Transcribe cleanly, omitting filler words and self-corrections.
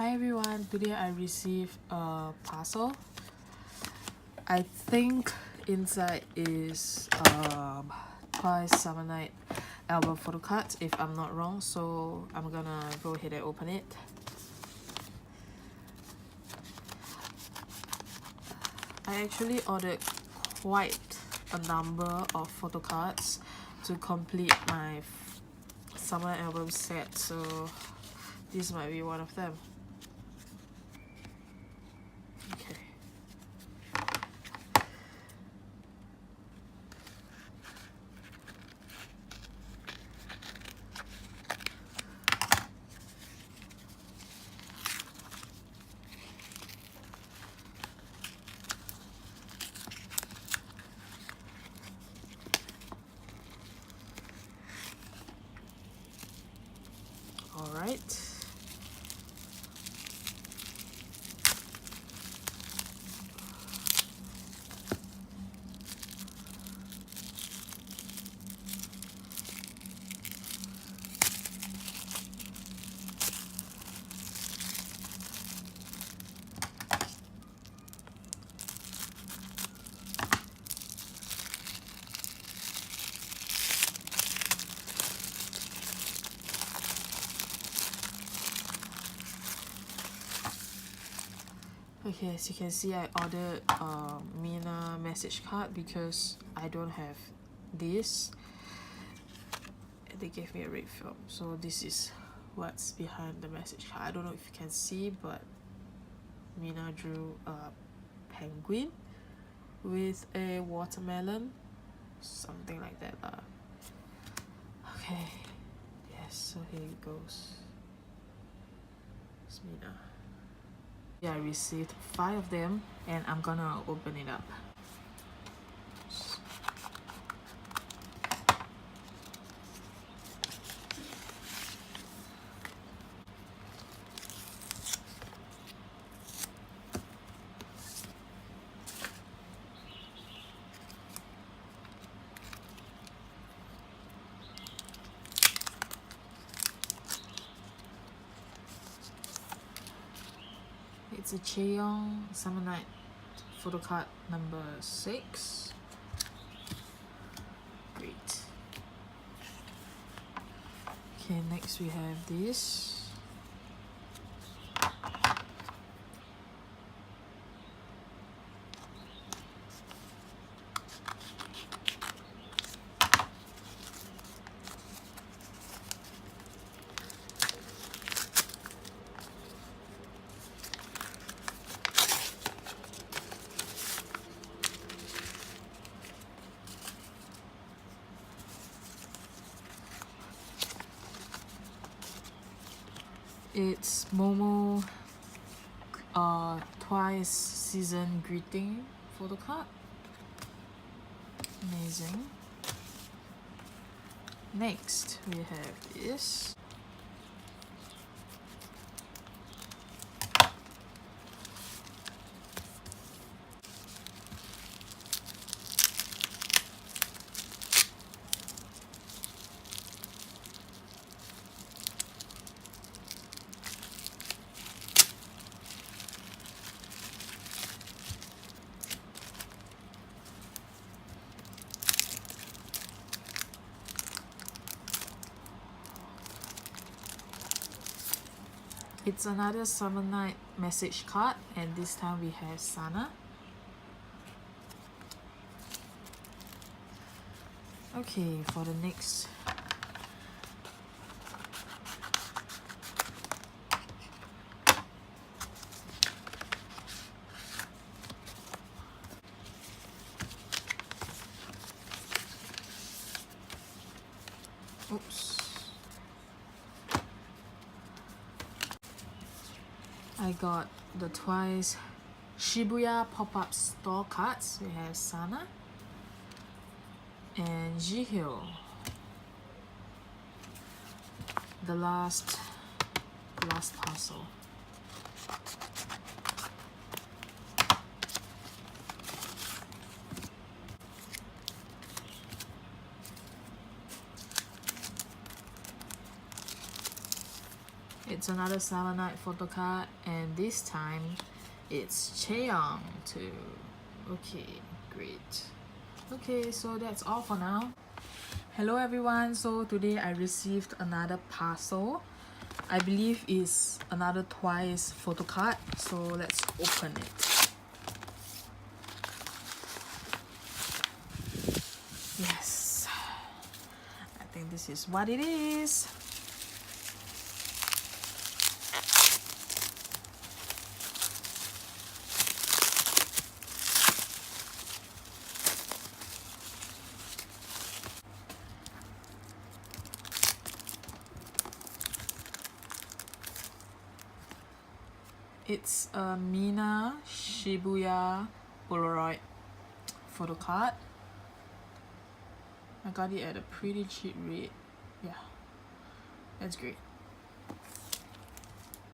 Hi everyone, today I received a parcel. I think inside is Twice Summer Night album photo cards if I'm not wrong, so I'm gonna go ahead and open it. I actually ordered quite a number of photo cards to complete my summer album set, so this might be one of them. Okay. All right. Okay, as you can see, I ordered a Mina message card because I don't have this. They gave me a red film, so this is what's behind the message card. I don't know if you can see, but Mina drew a penguin with a watermelon, something like that. Okay, yes, so here it goes. It's Mina. I received 5 of them and I'm gonna open it up. It's a Cheong Summer Night photo card number 6. Great. Okay, next we have this. It's Momo Twice season greeting photo card. Amazing. Next we have this. It's another Summer Night message card, and this time we have Sana. Okay, for the next oops. I got the Twice Shibuya pop-up store cards. We have Sana and Jihyo. The last parcel. it's another Summer Night photo card, and this time it's Cheong too. Okay, great. Okay, so that's all for now. Hello everyone, so today I received another parcel. I believe it's another Twice photo card, so let's open it. Yes, I think this is what it is. It's a Mina Shibuya Polaroid photo card. I got it at a pretty cheap rate. Yeah, that's great.